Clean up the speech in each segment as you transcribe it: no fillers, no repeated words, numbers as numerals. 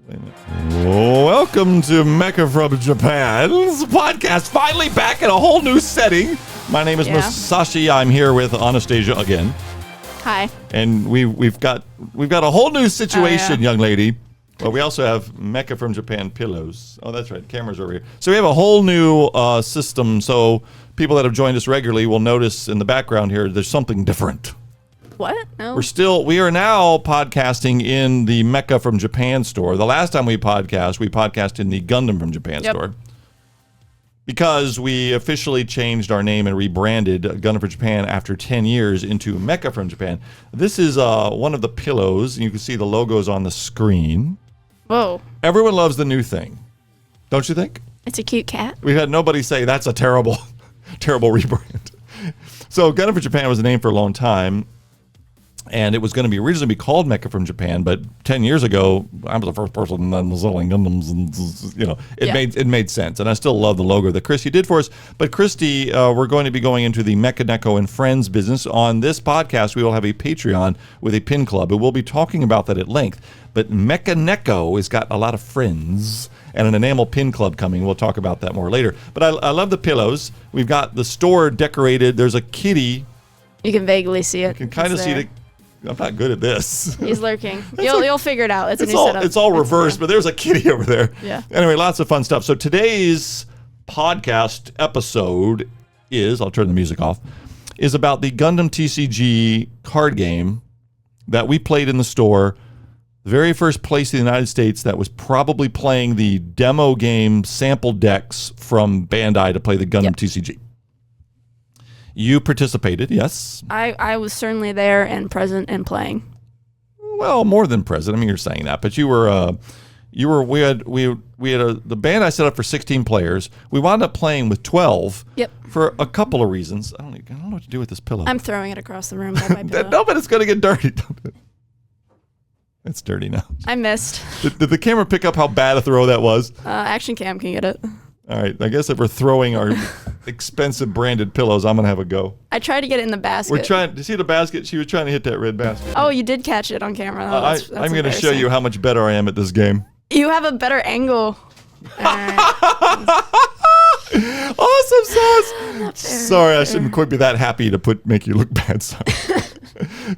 Welcome to Mecha From Japan. This is a podcast finally back in a whole new setting. My name is Anastasia. I'm here with Anastasia again. Hi. And we've got a whole new situation, young lady. Well, we also have Mecha From Japan pillows. Oh, that's right. Camera's over here. So we have a whole new system. So people that have joined us regularly will notice in the background here there's something different. What? No. We are now podcasting in the Mecha From Japan store. The last time we podcast in the Gundam From Japan store. Because we officially changed our name and rebranded Gundam From Japan after 10 years into Mecha From Japan. This is one of the pillows. You can see the logos on the screen. Whoa. Everyone loves the new thing. Don't you think? It's a cute cat. We've had nobody say that's a terrible, terrible rebrand. So Gundam From Japan was a name for a long time. And it was going to be originally called Mecha From Japan, but 10 years ago, I was the first person that was selling Gundams, and it made sense. And I still love the logo that Christy did for us. But Christy, we're going to be going into the Mecha Neko and Friends business. On this podcast, we will have a Patreon with a pin club, and we'll be talking about that at length. But Mecha Neko has got a lot of friends and an enamel pin club coming. We'll talk about that more later. But I love the pillows. We've got the store decorated. There's a kitty. You can vaguely see it. You can kind of see the... I'm not good at this. He's lurking. You'll figure it out. It's a new setup. It's all reversed, but there's a kitty over there. Yeah. Anyway, lots of fun stuff. So today's podcast episode I'll turn the music off, is about the Gundam TCG card game that we played in the store. The very first place in the United States that was probably playing the demo game sample decks from Bandai to play the Gundam TCG. You participated, yes? I was certainly there and present and playing. Well, more than present. I mean, you're saying that, but we had the band I set up for 16 players. We wound up playing with 12. Yep. For a couple of reasons. I don't know what to do with this pillow. I'm throwing it across the room by my pillow. No, but it's going to get dirty. It's dirty now. I missed. Did the camera pick up how bad a throw that was? Action cam can get it. All right, I guess if we're throwing our expensive branded pillows, I'm going to have a go. I tried to get it in the basket. We're trying to see the basket. She was trying to hit that red basket. Oh, you did catch it on camera. That's I'm going to show you how much better I am at this game. You have a better angle. All right. Awesome sauce. Sorry, I shouldn't quite be that happy to make you look bad. Sorry.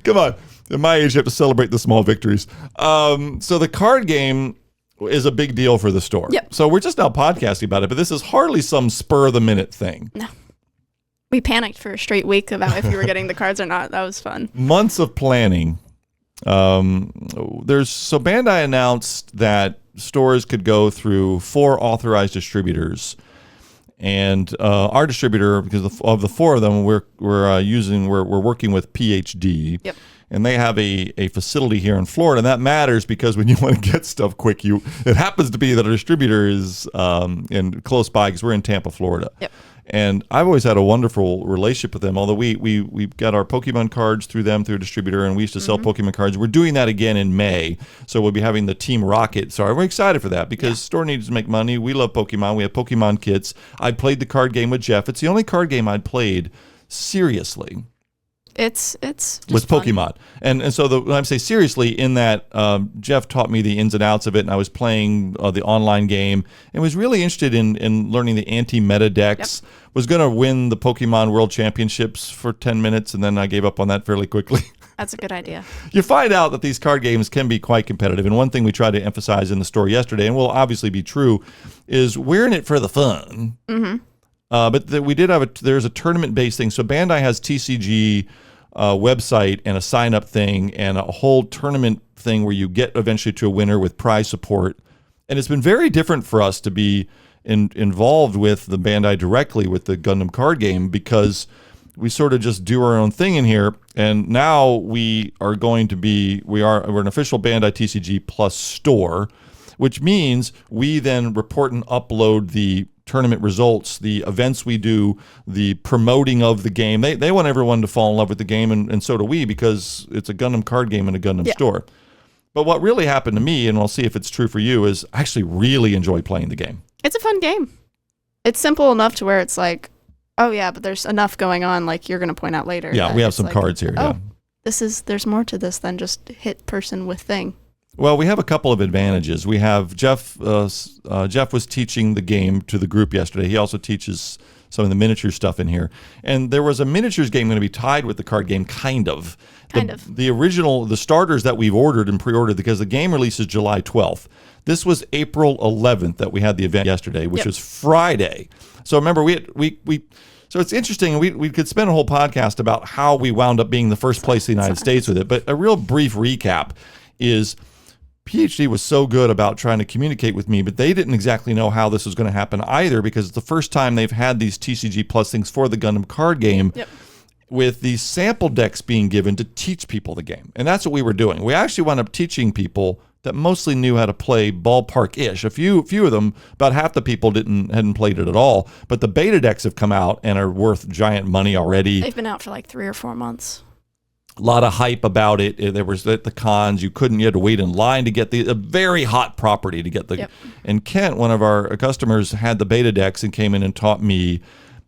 Come on. At my age, you have to celebrate the small victories. So the card game is a big deal for the store. Yep. So we're just now podcasting about it, but this is hardly some spur-of-the-minute thing. No. We panicked for a straight week about if we were getting the cards or not. That was fun. Months of planning. So Bandai announced that stores could go through 4 authorized distributors. And our distributor, because of the 4 of them, we're working with PhD. Yep. And they have a facility here in Florida, and that matters because when you want to get stuff quick, it happens to be that our distributor is in close by because we're in Tampa, Florida. Yep. And I've always had a wonderful relationship with them. Although we got our Pokemon cards through them through a distributor, and we used to sell Pokemon cards. We're doing that again in May, so we'll be having the Team Rocket. So we're excited for that because store needs to make money. We love Pokemon. We have Pokemon kits. I played the card game with Jeff. It's the only card game I'd played seriously. It's just with fun. Pokemon. And so when I say seriously, in that Jeff taught me the ins and outs of it, and I was playing the online game and was really interested in learning the anti-meta decks. Yep. Was going to win the Pokemon World Championships for 10 minutes, and then I gave up on that fairly quickly. That's a good idea. You find out that these card games can be quite competitive, and one thing we tried to emphasize in the store yesterday, and will obviously be true, is we're in it for the fun. Mm-hmm. But there's a tournament-based thing. So Bandai has TCG website and a sign-up thing and a whole tournament thing where you get eventually to a winner with prize support. And it's been very different for us to be involved with the Bandai directly with the Gundam card game because we sort of just do our own thing in here. And now we're an official Bandai TCG Plus store, which means we then report and upload the tournament results, the events we do, the promoting of the game. They want everyone to fall in love with the game, and so do we, because it's a Gundam card game in a Gundam store. But what really happened to me, and we'll see if it's true for you, is I actually really enjoy playing the game. It's a fun game. It's simple enough to where it's like, oh yeah, but there's enough going on, like you're going to point out later. Yeah, we have some cards here. Oh, there's more to this than just hit person with thing. Well, we have a couple of advantages. We have Jeff. Jeff was teaching the game to the group yesterday. He also teaches some of the miniature stuff in here. And there was a miniatures game going to be tied with the card game, kind of. The original, the starters that we've ordered and pre-ordered, because the game releases July 12th. This was April 11th that we had the event yesterday, which was Friday. So remember, so it's interesting. We could spend a whole podcast about how we wound up being the first place in the United States with it. But a real brief recap is PhD was so good about trying to communicate with me, but they didn't exactly know how this was going to happen either, because it's the first time they've had these TCG Plus things for the Gundam card game with these sample decks being given to teach people the game. And that's what we were doing. We actually wound up teaching people that mostly knew how to play ballpark-ish. A few of them, about half the people hadn't played it at all, but the beta decks have come out and are worth giant money already. They've been out for like 3 or 4 months. A lot of hype about it. There was at the cons. You had to wait in line to get a very hot property to get the. And Kent, one of our customers, had the beta decks and came in and taught me,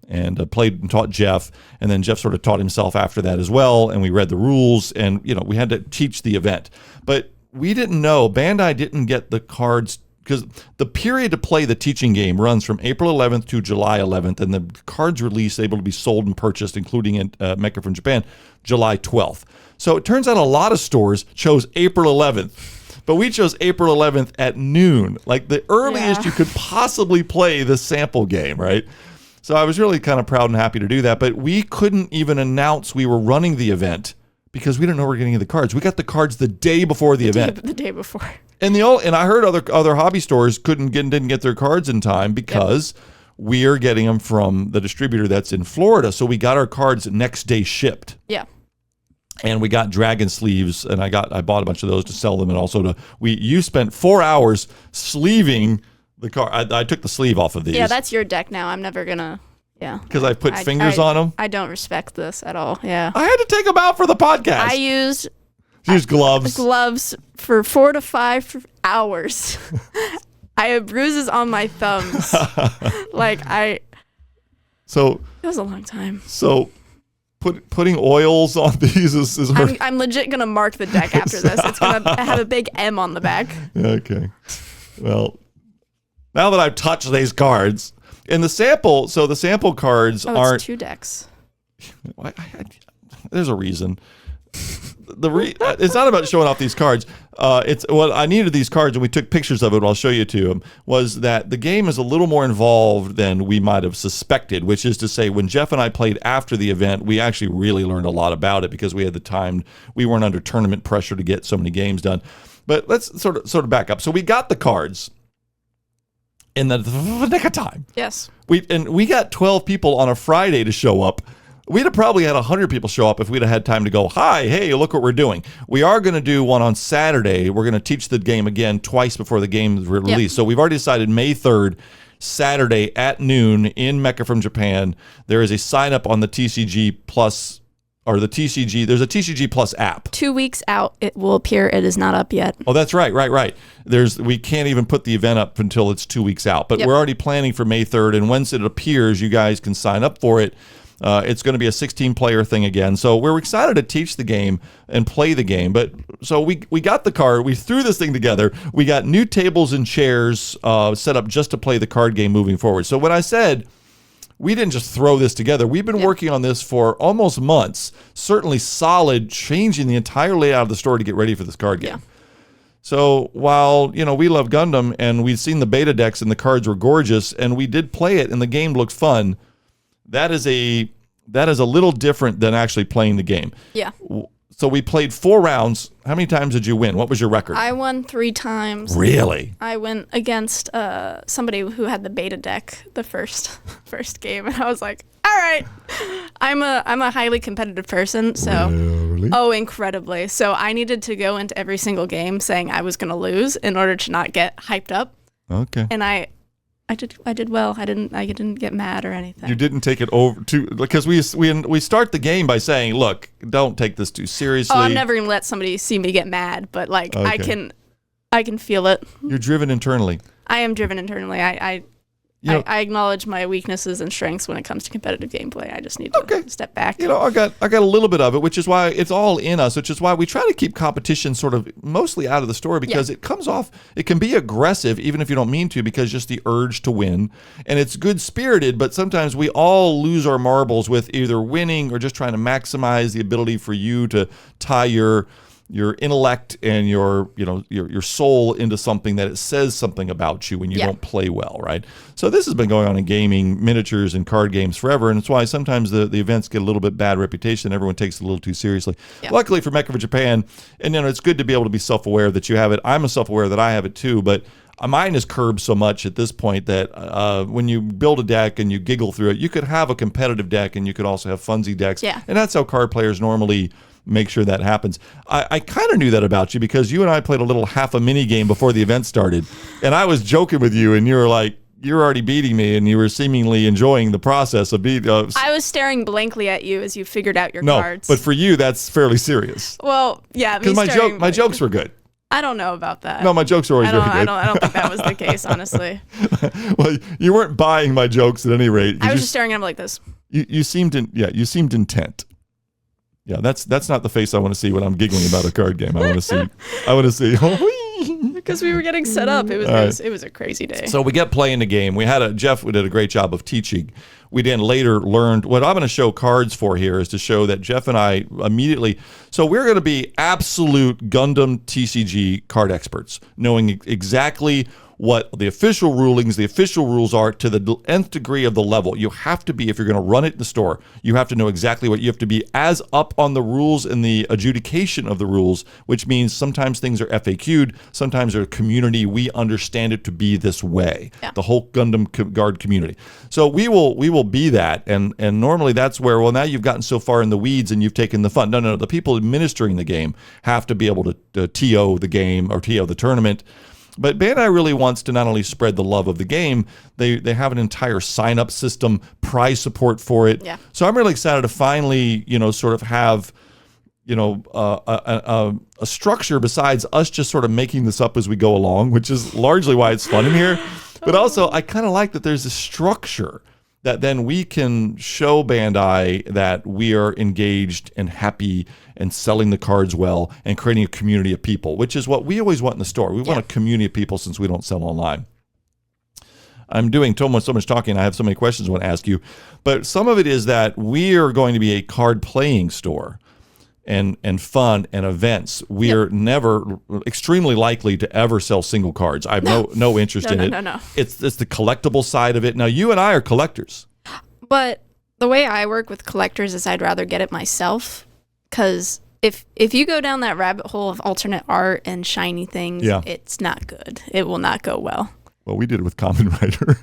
and played and taught Jeff, and then Jeff sort of taught himself after that as well. And we read the rules, and we had to teach the event, but we didn't know. Bandai didn't get the cards, because the period to play the teaching game runs from April 11th to July 11th, and the cards release able to be sold and purchased, including in Mecha From Japan, July 12th. So it turns out a lot of stores chose April 11th, but we chose April 11th at noon, like the earliest you could possibly play the sample game, right? So I was really kind of proud and happy to do that, but we couldn't even announce we were running the event because we didn't know we were getting the cards. We got the cards the day before the event. The day before. And I heard other hobby stores didn't get their cards in time because we are getting them from the distributor that's in Florida. So we got our cards next day shipped. Yeah. And we got dragon sleeves, and I bought a bunch of those to sell them, and also you spent 4 hours sleeving the card. I took the sleeve off of these. Yeah, that's your deck now. I'm never gonna. Yeah. Because I put fingers on them. I don't respect this at all. Yeah. I had to take them out for the podcast. I used gloves. Gloves for 4 to 5 hours. I have bruises on my thumbs. So. It was a long time. So. Putting oils on these is hard. I'm legit going to mark the deck after this. It's going to have a big M on the back. Okay. Well, now that I've touched these cards, and the sample cards aren't. It's 2 decks. There's a reason. It's not about showing off these cards. It's what I needed these cards, and we took pictures of it. I'll show you to them. Was that the game is a little more involved than we might have suspected? Which is to say, when Jeff and I played after the event, we actually really learned a lot about it because we had the time. We weren't under tournament pressure to get so many games done. But let's sort of back up. So we got the cards in the nick of time. Yes. We got 12 people on a Friday to show up. We'd have probably had 100 people show up if we'd have had time to go, hi, hey, look what we're doing. We are going to do one on Saturday. We're going to teach the game again twice before the game is released. Yep. So we've already decided May 3rd, Saturday at noon in Mecha From Japan. There is a sign up on the TCG Plus, or the TCG. There's a TCG Plus app. 2 weeks out, it will appear. It is not up yet. Oh, that's right. We can't even put the event up until it's 2 weeks out. But we're already planning for May 3rd. And once it appears, you guys can sign up for it. It's going to be a 16-player thing again. So we're excited to teach the game and play the game. But so we got the card. We threw this thing together. We got new tables and chairs set up just to play the card game moving forward. So when I said we didn't just throw this together, we've been working on this for almost months, certainly solid, changing the entire layout of the store to get ready for this card game. Yeah. So while, we love Gundam and we'd seen the beta decks and the cards were gorgeous and we did play it and the game looked fun, that is a little different than actually playing the game. Yeah. So we played 4 rounds. How many times did you win? What was your record? I won 3 times. Really? I went against somebody who had the beta deck the first game, and I was like, all right. I'm a highly competitive person, so really? Incredibly. So I needed to go into every single game saying I was going to lose in order to not get hyped up. Okay. And I did well. I didn't get mad or anything. You didn't take it over because we start the game by saying, "Look, don't take this too seriously." Oh, I'm never gonna let somebody see me get mad, but I can feel it. You're driven internally. I am driven internally. I acknowledge my weaknesses and strengths when it comes to competitive gameplay. I just need to step back. I got a little bit of it, which is why it's all in us, which is why we try to keep competition sort of mostly out of the story, because it comes off, it can be aggressive even if you don't mean to, because just the urge to win. And it's good spirited, but sometimes we all lose our marbles with either winning or just trying to maximize the ability for you to tie your intellect and your soul into something that it says something about you when you don't play well, right? So this has been going on in gaming, miniatures, and card games forever, and it's why sometimes the events get a little bit bad reputation. Everyone takes it a little too seriously. Yep. Luckily for Mecha From Japan, and it's good to be able to be self-aware that you have it. I'm self-aware that I have it too, but mine is curbed so much at this point that when you build a deck and you giggle through it, you could have a competitive deck and you could also have funsy decks. Yeah. And that's how card players normally make sure that happens. I kind of knew that about you because you and I played a little half a mini game before the event started, and I was joking with you, and you were like, "You're already beating me," and you were seemingly enjoying the process of beating. I was staring blankly at you as you figured out your cards. But for you, that's fairly serious. Well, yeah, because my jokes were good. I don't know about that. No, my jokes were always very good. I don't think that was the case, honestly. Well, you weren't buying my jokes at any rate. I was just staring at him like this. You seemed intent. Yeah, that's not the face I want to see when I'm giggling about a card game. I want to see. Because we were getting set up. It was a crazy day. So we get playing the game. Jeff did a great job of teaching. We then later learned what I'm going to show cards for here is to show that Jeff and I immediately. So we're going to be absolute Gundam TCG card experts, knowing exactly what the official rules are to the nth degree of the level. You have to be, if you're going to run it in the store, you have to know exactly what you have to be as up on the rules and the adjudication of the rules, which means sometimes things are FAQ'd, sometimes they're community. We understand it to be this way. Yeah. The whole Gundam Guard community. So we will be that, and normally that's where, well, now you've gotten so far in the weeds and you've taken the fun. No, the people administering the game have to be able to TO the game or TO the tournament. But Bandai really wants to not only spread the love of the game, they have an entire sign-up system, prize support for it. Yeah. So I'm really excited to finally, sort of have, a structure besides us just sort of making this up as we go along, which is largely why it's fun in here. But also, I kind of like that there's a structure that then we can show Bandai that we are engaged and happy and selling the cards well and creating a community of people, which is what we always want in the store. We want a community of people since we don't sell online. I'm doing so much talking. I have so many questions I want to ask you. But some of it is that we are going to be a card playing store and fun and events. We are never extremely likely to ever sell single cards. I have no interest in it. No. It's the collectible side of it. Now, you and I are collectors. But the way I work with collectors is I'd rather get it myself, because if you go down that rabbit hole of alternate art and shiny things, it's not good. It will not go well. Well, we did it with Kamen Rider.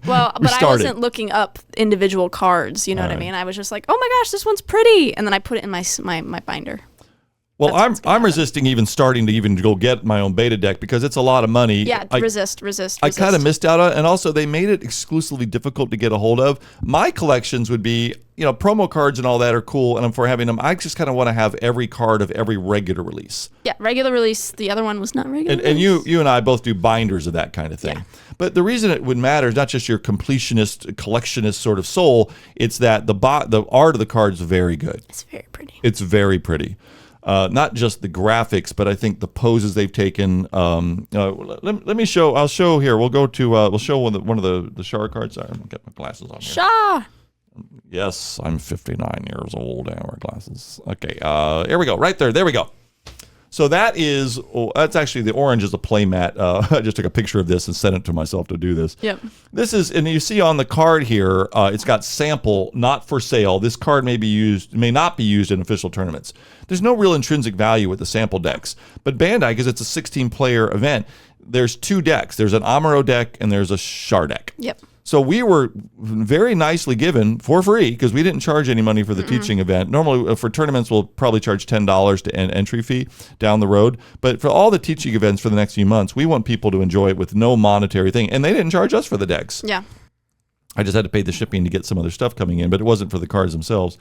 Well, but I wasn't looking up individual cards. You know what I mean? I was just like, oh my gosh, this one's pretty. And then I put it in my binder. Well, I'm resisting even starting to even go get my own beta deck because it's a lot of money. Yeah, resist. I kind of missed out on it. And also, they made it exclusively difficult to get a hold of. My collections would be, promo cards and all that are cool, and I'm for having them. I just kind of want to have every card of every regular release. Yeah, regular release. The other one was not regular and you and I both do binders of that kind of thing. Yeah. But the reason it would matter is not just your completionist, collectionist sort of soul. It's that the art of the card is very good. It's very pretty. It's very pretty. Not just the graphics, but I think the poses they've taken. Let me show. I'll show here. We'll go to. We'll show one of the Shah cards. Sorry, I'm gonna get my glasses on here. Shah. Yes, I'm 59 years old. I wear glasses. Okay. Here we go. Right there. There we go. So that's actually the orange is a play mat. I just took a picture of this and sent it to myself to do this. Yep. This is, and you see on the card here, it's got sample, not for sale. This card may not be used in official tournaments. There's no real intrinsic value with the sample decks. But Bandai, because it's a 16-player event, there's two decks. There's an Amuro deck and there's a Char deck. Yep. So we were very nicely given for free because we didn't charge any money for the teaching event. Normally for tournaments, we'll probably charge $10 to an entry fee down the road. But for all the teaching events for the next few months, we want people to enjoy it with no monetary thing. And they didn't charge us for the decks. Yeah. I just had to pay the shipping to get some other stuff coming in, but it wasn't for the cards themselves.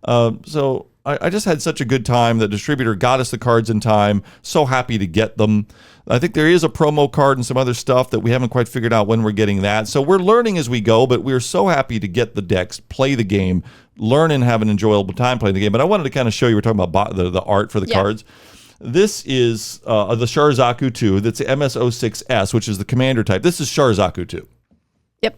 So I just had such a good time. The distributor got us the cards in time. So happy to get them. I think there is a promo card and some other stuff that we haven't quite figured out when we're getting that. So we're learning as we go, but we're so happy to get the decks, play the game, learn and have an enjoyable time playing the game. But I wanted to kind of show you, we're talking about the art for the cards. This is the Sharzaku 2. That's the MS06S, which is the commander type. This is Sharzaku 2. Yep.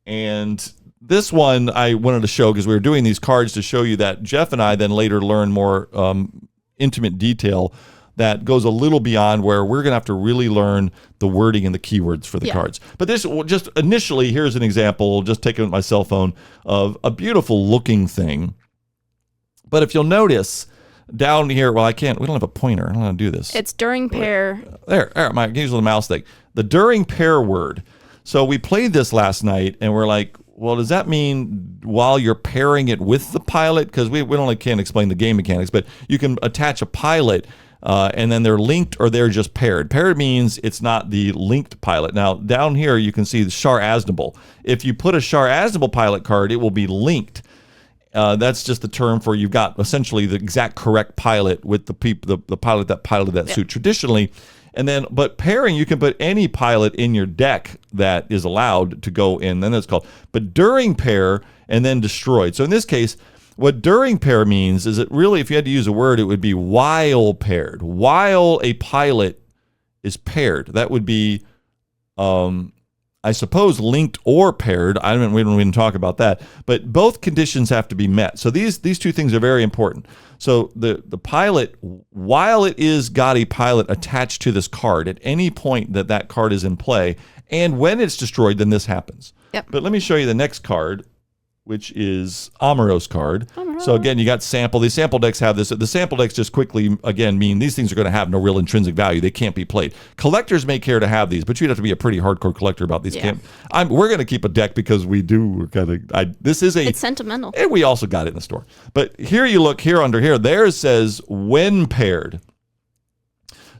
And this one I wanted to show because we were doing these cards to show you that Jeff and I then later learned more intimate detail that goes a little beyond where we're going to have to really learn the wording and the keywords for the cards. But this, just initially, here's an example, just taking it with my cell phone, of a beautiful looking thing. But if you'll notice down here, well, we don't have a pointer. I don't know how to do this. It's during pair. There, my using the mouse thing. The during pair word. So we played this last night and we're like, well, does that mean while you're pairing it with the pilot? Because we only can't explain the game mechanics, but you can attach a pilot and then they're linked or they're just paired. Paired means it's not the linked pilot. Now, down here, you can see the Shar Aznable. If you put a Shar Aznable pilot card, it will be linked. That's just the term for you've got essentially the exact correct pilot with the pilot that piloted that suit traditionally. And then, but pairing, you can put any pilot in your deck that is allowed to go in. Then that's called. But during pair and then destroyed. So in this case, what during pair means is it really, if you had to use a word, it would be while paired. While a pilot is paired, that would be, I suppose, linked or paired. We didn't talk about that. But both conditions have to be met. So these two things are very important. So the pilot, while it is got a pilot attached to this card at any point that card is in play, and when it's destroyed, then this happens. Yep. But let me show you the next card, which is Amuro's card. So again, you got sample. These sample decks have this. The sample decks just quickly, again, mean these things are going to have no real intrinsic value. They can't be played. Collectors may care to have these, but you'd have to be a pretty hardcore collector about these. Yeah. We're going to keep a deck because we do. We're kind of. It's sentimental. And we also got it in the store. But here you look here under here. There says when paired.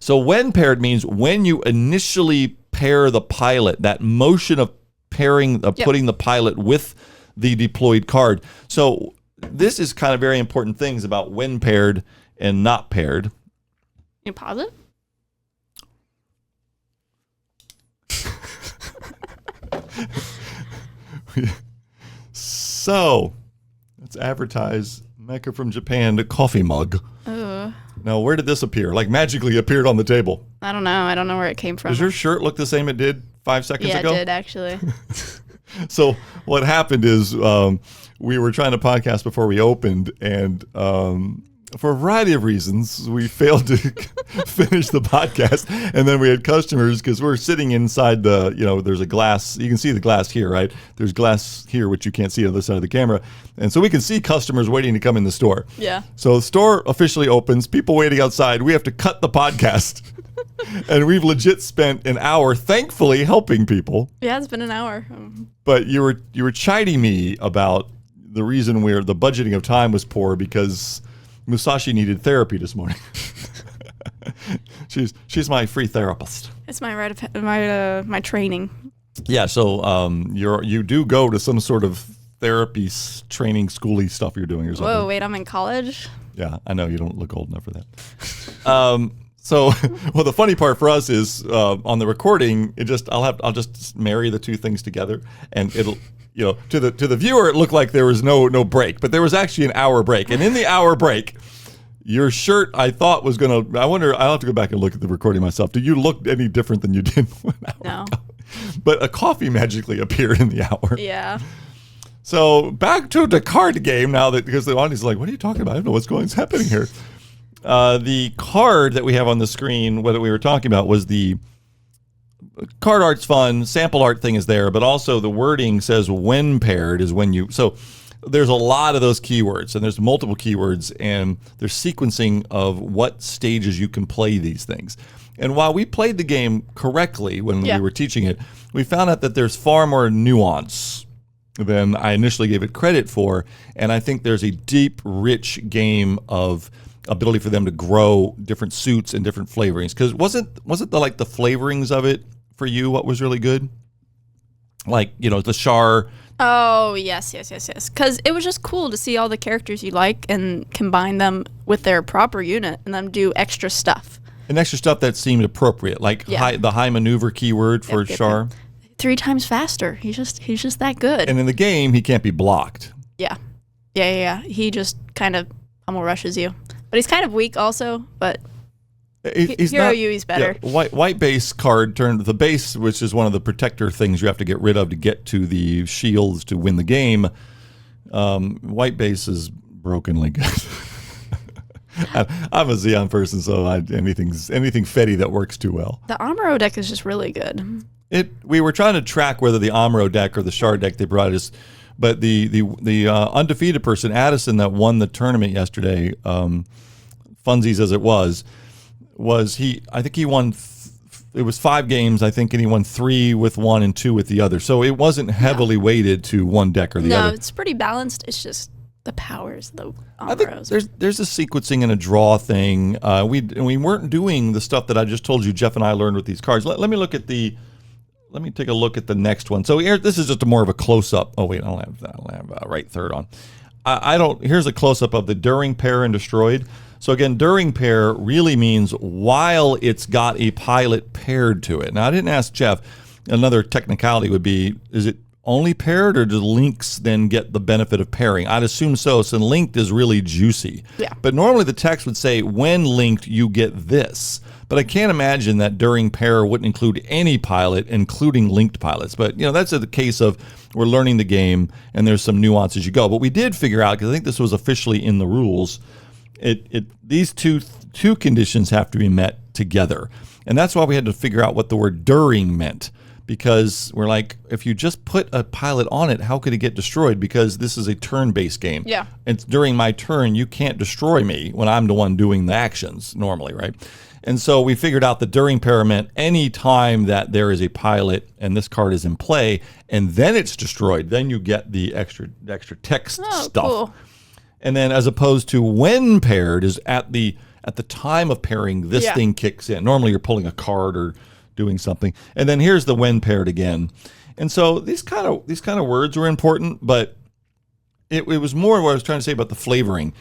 So when paired means when you initially pair the pilot. That motion of pairing, putting the pilot with the deployed card. So this is kind of very important things about when paired and not paired. You pause it? So let's advertise Mecha from Japan, the coffee mug. Now, where did this appear? Like magically appeared on the table. I don't know. I don't know where it came from. Does your shirt look the same it did 5 seconds ago? Yeah, it did actually. So what happened is we were trying to podcast before we opened, and for a variety of reasons, we failed to finish the podcast. And then we had customers, because we're sitting inside there's a glass. You can see the glass here, right? There's glass here, which you can't see on the other side of the camera. And so we can see customers waiting to come in the store. Yeah. So the store officially opens, people waiting outside. We have to cut the podcast. And we've legit spent an hour, thankfully, helping people. Yeah, it's been an hour. But you were chiding me about the reason where the budgeting of time was poor because Musashi needed therapy this morning. she's my free therapist. It's my my training. Yeah, so you do go to some sort of therapy training schooly stuff you're doing or something. Whoa, wait, I'm in college? Yeah, I know you don't look old enough for that. So, well, the funny part for us is on the recording, I'll just marry the two things together, and it'll, to the viewer, it looked like there was no break, but there was actually an hour break, and in the hour break, your shirt I thought was gonna. I wonder. I'll have to go back and look at the recording myself. Did you look any different than you did 1 hour ago? But a coffee magically appeared in the hour. Yeah. So back to the card game now, because the audience is like, "What are you talking about? I don't know what's happening here." The card that we have on the screen, what we were talking about, was the card art's fun, sample art thing is there, but also the wording says when paired is when you, so there's a lot of those keywords, and there's multiple keywords, and there's sequencing of what stages you can play these things. And while we played the game correctly when we were teaching it, we found out that there's far more nuance than I initially gave it credit for, and I think there's a deep, rich game of ability for them to grow different suits and different flavorings. Because wasn't the flavorings of it for you what was really good? like, the Char. Oh, yes. Because it was just cool to see all the characters you like and combine them with their proper unit and then do extra stuff. And extra stuff that seemed appropriate, like the high maneuver keyword for Char. 3 times faster. He's just that good. And in the game, he can't be blocked. Yeah. He just kind of pummel rushes you. But he's kind of weak also, but Hero Yui's better. Yeah, white base card turned the base, which is one of the protector things you have to get rid of to get to the shields to win the game. White base is brokenly good. I'm a Xeon person, so anything Fetty that works too well. The Amuro deck is just really good. We were trying to track whether the Amuro deck or the Char deck they provided us, but the undefeated person, Addison, that won the tournament yesterday, funsies as it was he? I think he won. It was 5 games, I think, and he won 3 with one and 2 with the other. So it wasn't heavily weighted to one deck or the other. No, it's pretty balanced. It's just the powers, the Amuros. I think there's a sequencing and a draw thing. We weren't doing the stuff that I just told you Jeff and I learned with these cards. Let me take a look at the next one. So here, this is just more of a close-up. Oh, wait, I'll have right third on. Here's a close-up of the during pair and destroyed. So again, during pair really means while it's got a pilot paired to it. Now, I didn't ask Jeff. Another technicality would be, is it only paired, or do links then get the benefit of pairing? I'd assume so, so linked is really juicy. Yeah. But normally the text would say, when linked, you get this. But I can't imagine that during pair wouldn't include any pilot, including linked pilots. But, that's the case of we're learning the game, and there's some nuances you go. But we did figure out, because I think this was officially in the rules, these two conditions have to be met together. And that's why we had to figure out what the word during meant. Because we're like, if you just put a pilot on it, how could it get destroyed? Because this is a turn-based game. Yeah. It's during my turn, you can't destroy me when I'm the one doing the actions normally, right? And so we figured out that during pair meant any time that there is a pilot and this card is in play, and then it's destroyed, then you get the extra text stuff. Cool. And then as opposed to when paired is at the time of pairing, this thing kicks in. Normally you're pulling a card or doing something. And then here's the when paired again. And so these kind of words were important, but it was more what I was trying to say about the flavoring.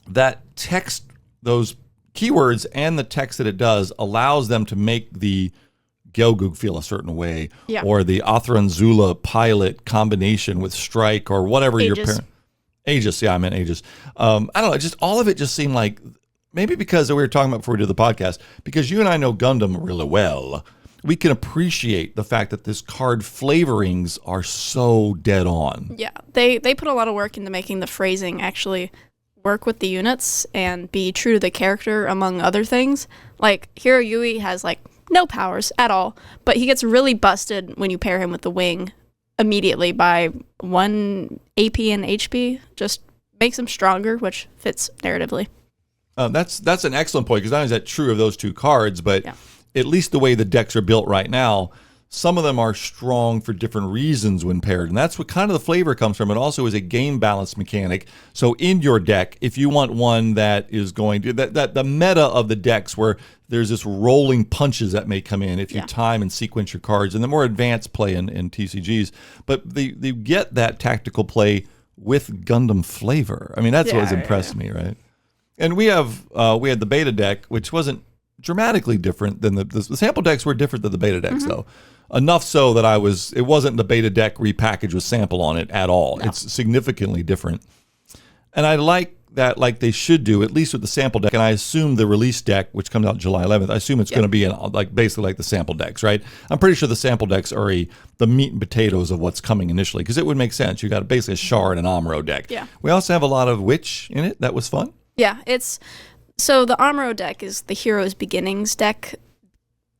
That text, those keywords and the text that it does allows them to make the Gelgoog feel a certain way, or the Athranzula pilot combination with Strike or whatever your parent. Aegis, I meant Aegis. I don't know, just all of it just seemed like, maybe because we were talking about before we did the podcast, because you and I know Gundam really well, we can appreciate the fact that this card flavorings are so dead on. Yeah, they put a lot of work into making the phrasing actually work with the units and be true to the character, among other things. Like, Hero Yui has, no powers at all, but he gets really busted when you pair him with the wing immediately by 1 AP and HP. Just makes him stronger, which fits narratively. That's an excellent point, because not only is that true of those two cards, but at least the way the decks are built right now, some of them are strong for different reasons when paired. And that's what kind of the flavor comes from. It also is a game balance mechanic. So in your deck, if you want one that is going to, that the meta of the decks where there's this rolling punches that may come in if you time and sequence your cards, and the more advanced play in TCGs, but they get that tactical play with Gundam flavor. I mean, that's what's impressed me, right? And we had the beta deck, which wasn't dramatically different than the sample decks were different than the beta decks, though. Enough so that it wasn't the beta deck repackaged with sample on it at all. No. It's significantly different. And I like that, like they should do, at least with the sample deck. And I assume the release deck, which comes out July 11th, I assume it's going to be basically like the sample decks, right? I'm pretty sure the sample decks are the meat and potatoes of what's coming initially, because it would make sense. You got basically a Char and an Amuro deck. Yeah. We also have a lot of Witch in it. That was fun. Yeah, so the Amuro deck is the Hero's Beginnings deck,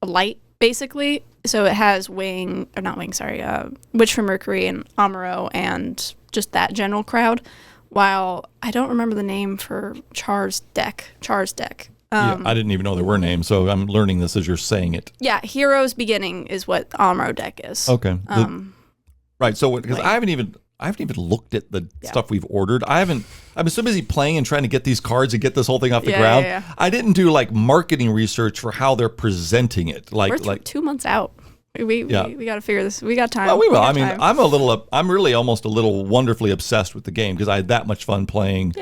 light, basically. So it has Witch from Mercury and Amuro and just that general crowd. While I don't remember the name for Char's deck. I didn't even know there were names, so I'm learning this as you're saying it. Yeah, Hero's Beginning is what the Amuro deck is. Okay. Right. So because I haven't even looked at the stuff we've ordered. I've been so busy playing and trying to get these cards and get this whole thing off the ground. I didn't do marketing research for how they're presenting it. We're 2 months out. We got to figure this. We got time. Well, we will. I got mean, time. I'm really almost a little wonderfully obsessed with the game because I had that much fun playing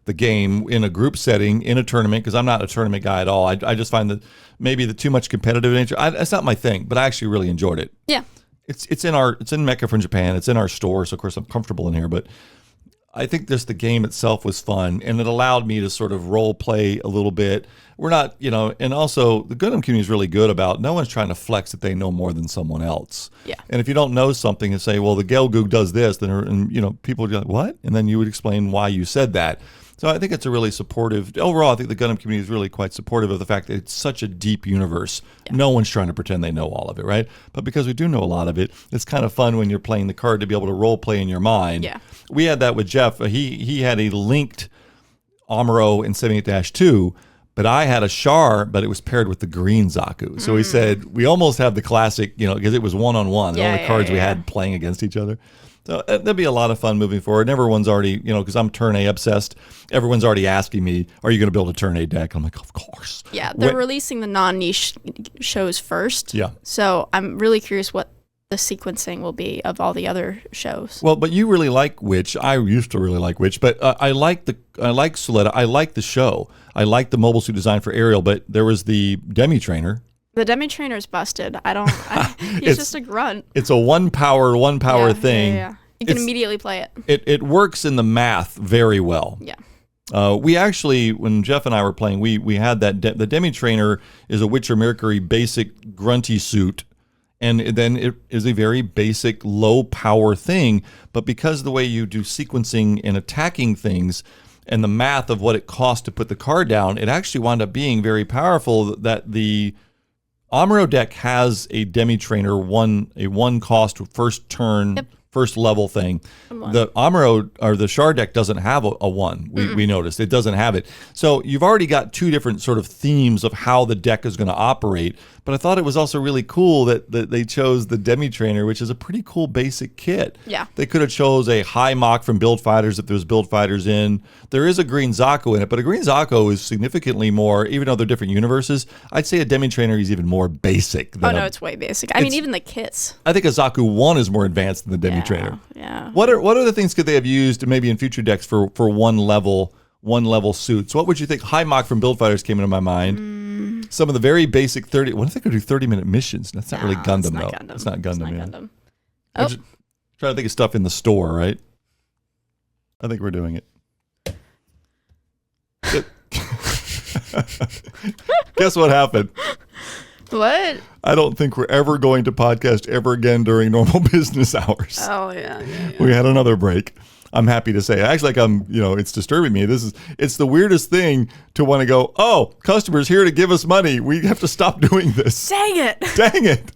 the game in a group setting in a tournament because I'm not a tournament guy at all. I just find that maybe the too much competitive nature. That's not my thing, but I actually really enjoyed it. Yeah. It's in Mecha from Japan. It's in our store, so of course I'm comfortable in here, but I think just the game itself was fun, and it allowed me to sort of role play a little bit. We're not, and also the Gundam community is really good about no one's trying to flex that they know more than someone else. Yeah. And if you don't know something and say, well, the Gelgoog does this, then people are like, what? And then you would explain why you said that. So I think it's a really supportive. Overall, I think the Gundam community is really quite supportive of the fact that it's such a deep universe. Yeah. No one's trying to pretend they know all of it, right? But because we do know a lot of it, it's kind of fun when you're playing the card to be able to role play in your mind. Yeah. We had that with Jeff. He had a linked Amuro in 78-2, but I had a Char, but it was paired with the green Zaku. So he said, we almost have the classic, because it was one-on-one. All the cards we had playing against each other. So that'd be a lot of fun moving forward. And everyone's already, because I'm turn A obsessed, everyone's already asking me, are you going to build a turn A deck? I'm like, of course. Yeah, they're releasing the non-niche shows first. Yeah. So I'm really curious what the sequencing will be of all the other shows. Well, but you really like Witch. I used to really like Witch, but I like Soletta. I like the show. I like the mobile suit design for Ariel, but there was the Demi Trainer. The Demi Trainer's busted. He's just a grunt. It's a one power thing. Yeah. You can immediately play it. It works in the math very well. Yeah. We actually, when Jeff and I were playing, we had that. The Demi Trainer is a Witcher Mercury basic grunty suit, and then it is a very basic low power thing. But because of the way you do sequencing and attacking things, and the math of what it costs to put the card down, it actually wound up being very powerful. That the Amuro deck has a Demi Trainer a one cost first turn. Yep. First level thing. The Amuro or the Char deck doesn't have a one. We noticed it doesn't have it. So you've already got two different sort of themes of how the deck is going to operate. But I thought it was also really cool that they chose the Demi Trainer, which is a pretty cool basic kit. Yeah. They could have chose a high mock from Build Fighters if there's Build Fighters in. There is a green Zaku in it, but a green Zaku is significantly more, even though they're different universes, I'd say a Demi Trainer is even more basic. It's way basic. I mean, even the kits. I think a Zaku 1 is more advanced than the Demi Trainer. Yeah. What other things could they have used maybe in future decks for one level suits? What would you think? High mock from Build Fighters came into my mind. Some of the very basic 30. What if they could do 30-minute missions? That's not really Gundam, though. It's not Gundam. Oh. Trying to think of stuff in the store, right? I think we're doing it. Guess what happened? What? I don't think we're ever going to podcast ever again during normal business hours. Oh, yeah. We had another break. I'm happy to say. Actually, it's disturbing me. It's the weirdest thing to want to go, oh, customers here to give us money. We have to stop doing this. Dang it. Dang it.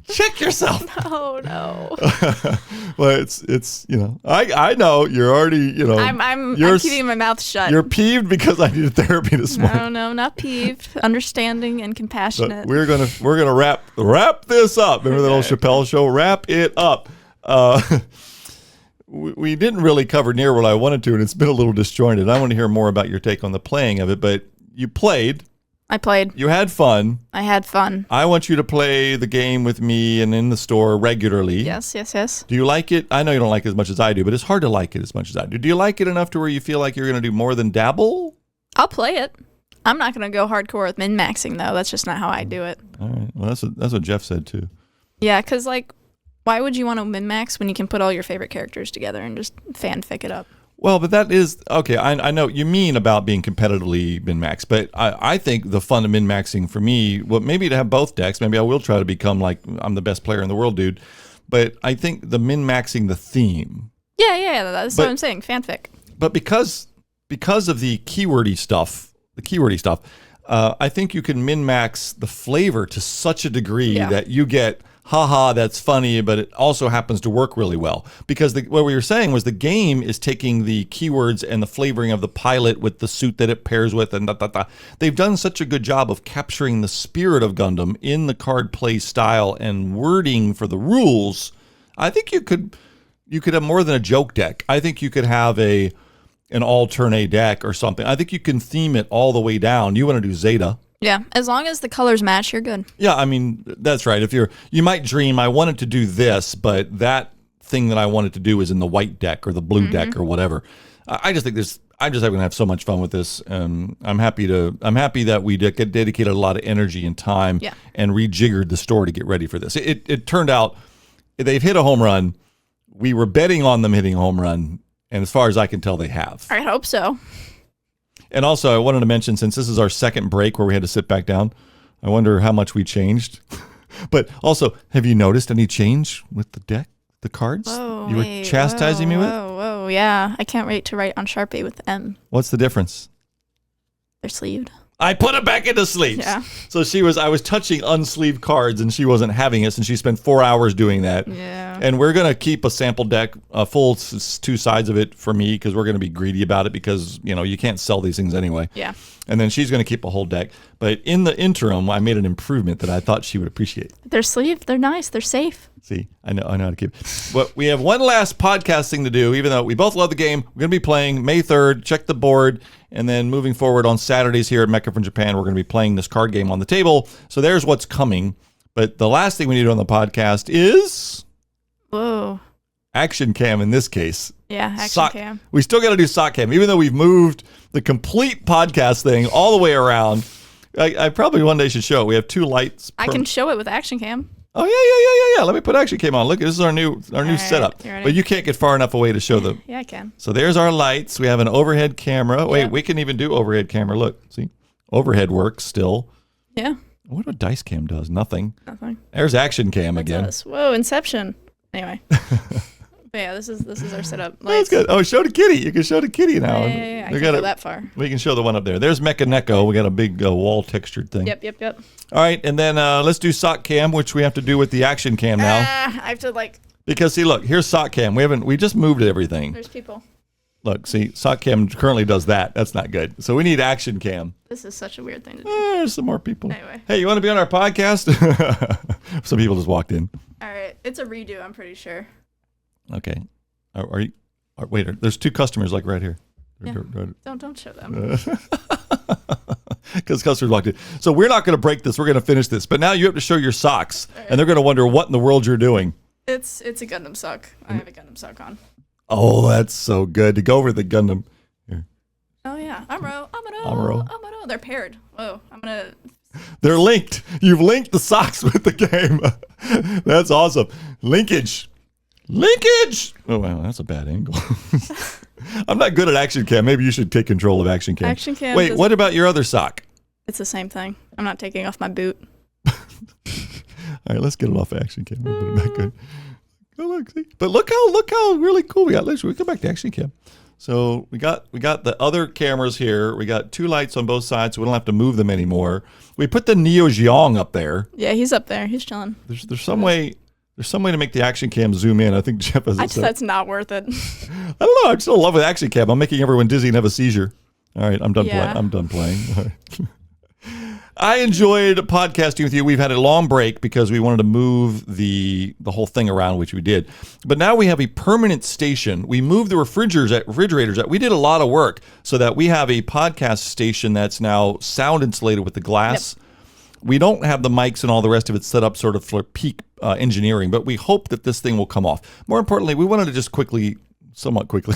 Check yourself. No. Well, I know you're already, I'm keeping my mouth shut. You're peeved because I needed therapy this morning. No, not peeved. Understanding and compassionate. But we're gonna wrap this up. Remember that old Chappelle show? Wrap it up. We didn't really cover near what I wanted to, and it's been a little disjointed. I want to hear more about your take on the playing of it, but you played. I played. You had fun. I had fun. I want you to play the game with me and in the store regularly. Yes. Do you like it? I know you don't like it as much as I do, but it's hard to like it as much as I do. Do you like it enough to where you feel like you're going to do more than dabble? I'll play it. I'm not going to go hardcore with min-maxing, though. That's just not how I do it. All right. Well, that's what Jeff said, too. Yeah, because, why would you want to min-max when you can put all your favorite characters together and just fanfic it up? Well, but that is, okay, I know what you mean about being competitively min-max, but I think the fun of min-maxing for me, well, maybe to have both decks, maybe I will try to become I'm the best player in the world, dude, but I think the min-maxing the theme. Yeah, that's what I'm saying, fanfic. But because of the keywordy stuff, I think you can min-max the flavor to such a degree that you get, haha, that's funny, but it also happens to work really well. Because what we were saying was the game is taking the keywords and the flavoring of the pilot with the suit that it pairs with, and they've done such a good job of capturing the spirit of Gundam in the card play style and wording for the rules. I think you could have more than a joke deck. I think you could have an all-turn A deck or something. I think you can theme it all the way down. You want to do Zeta. Yeah, as long as the colors match, you're good. Yeah, I mean, that's right. If you might dream, I wanted to do this, but that thing that I wanted to do is in the white deck or the blue deck or whatever. I just think I'm just going to have so much fun with this. I'm happy that we dedicated a lot of energy and time and rejiggered the store to get ready for this. It turned out they've hit a home run. We were betting on them hitting a home run, and as far as I can tell, they have. I hope so. And also, I wanted to mention, since this is our second break where we had to sit back down, I wonder how much we changed. But also, have you noticed any change with the deck, the cards you were chastising me with? Whoa, yeah. I can't wait to write on Sharpie with M. What's the difference? They're sleeved. I put it back into sleeves. Yeah. So I was touching unsleeved cards, and she wasn't having it, and she spent 4 hours doing that. Yeah. And we're going to keep a sample deck, a full two sides of it for me, because we're going to be greedy about it, because, you can't sell these things anyway. Yeah. And then she's going to keep a whole deck. But in the interim, I made an improvement that I thought she would appreciate. They're sleeved. They're nice. They're safe. See, I know how to keep it. But we have one last podcast thing to do, even though we both love the game. We're going to be playing May 3rd. Check the board. And then moving forward on Saturdays here at Mecha From Japan, we're going to be playing this card game on the table. So there's what's coming. But the last thing we need to do on the podcast is... Whoa. Action cam in this case. Yeah, action cam. We still got to do sock cam, even though we've moved the complete podcast thing all the way around. I probably one day should show it. We have two lights. I can show it with action cam. Oh yeah. Let me put action cam on. Look, this is our new setup. But you can't get far enough away to show them. Yeah, I can. So there's our lights. We have an overhead camera. Wait, we can even do overhead camera. Look, see, overhead works still. Yeah. I wonder what dice cam does. Nothing. Nothing. There's action cam again. Whoa, Inception. Anyway. But yeah, this is our setup. That's good. Oh, show the kitty. You can show the kitty now. Yeah. I can't go that far. We can show the one up there. There's Mecha Neko. We got a big wall textured thing. Yep. All right, and then let's do sock cam, which we have to do with the action cam now. I have to because see, look, here's sock cam. We just moved everything. There's people. Look, see, sock cam currently does that. That's not good. So we need action cam. This is such a weird thing to do. There's some more people. Anyway. Hey, you want to be on our podcast? Some people just walked in. All right, it's a redo. I'm pretty sure. Okay. Wait, there's two customers right here. Yeah. Don't show them. Because customers walked in. So we're not going to break this. We're going to finish this. But now you have to show your socks, and they're going to wonder what in the world you're doing. It's a Gundam sock. I have a Gundam sock on. Oh, that's so good. To go over the Gundam. Here. Oh, yeah. Amuro. They're paired. Whoa. They're linked. You've linked the socks with the game. That's awesome. Linkage. Oh, wow, that's a bad angle. I'm not good at action cam. Maybe you should take control of action cam. Action cam. Wait, what about your other sock? It's the same thing. I'm not taking off my boot. All right, let's get it off action cam. We'll put it back good. Oh, look, see? But look how really cool we got. Let's go back to action cam. So we got the other cameras here. We got two lights on both sides, so we don't have to move them anymore. We put the Neo Jeong up there. Yeah, he's up there. He's chilling. There's some way. There's some way to make the action cam zoom in. I think Jeff has it. That's not worth it. I don't know. I'm still in love with action cam. I'm making everyone dizzy and have a seizure. All right, I'm done playing. I'm done playing. All right. I enjoyed podcasting with you. We've had a long break because we wanted to move the whole thing around, which we did. But now we have a permanent station. We moved the refrigerators. We did a lot of work so that we have a podcast station that's now sound insulated with the glass. Yep. We don't have the mics and all the rest of it set up sort of for peak engineering, but we hope that this thing will come off. More importantly, we wanted to just somewhat quickly,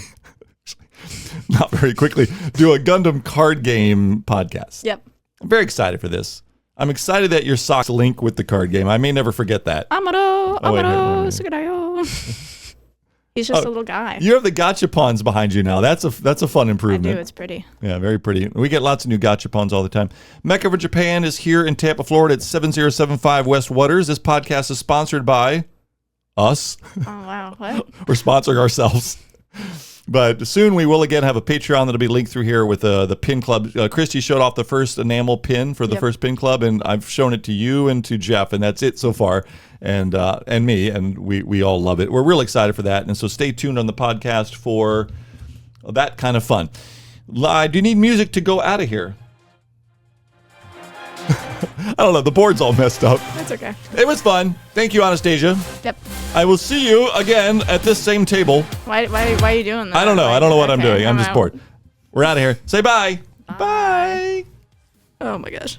not very quickly, do a Gundam card game podcast. Yep. I'm very excited for this. I'm excited that your socks link with the card game. I may never forget that. Amuro, Sugadayo. He's just a little guy. You have the gachapons behind you now. That's a fun improvement. I do. It's pretty. Yeah, very pretty. We get lots of new gachapons all the time. Mecha From Japan is here in Tampa, Florida at 7075 West Waters. This podcast is sponsored by us. Oh, wow. What? We're sponsoring ourselves. But soon we will again have a Patreon that'll be linked through here with the pin club. Christy showed off the first enamel pin for the first pin club, and I've shown it to you and to Jeff, and that's it so far, and me, and we all love it. We're real excited for that, and so stay tuned on the podcast for that kind of fun. Do you need music to go out of here? I don't know. The board's all messed up. That's okay. It was fun. Thank you, Anastasia. Yep. I will see you again at this same table. Why are you doing that? I don't know. I don't know what I'm doing. I'm just bored. We're out of here. Say bye. Bye. Oh my gosh.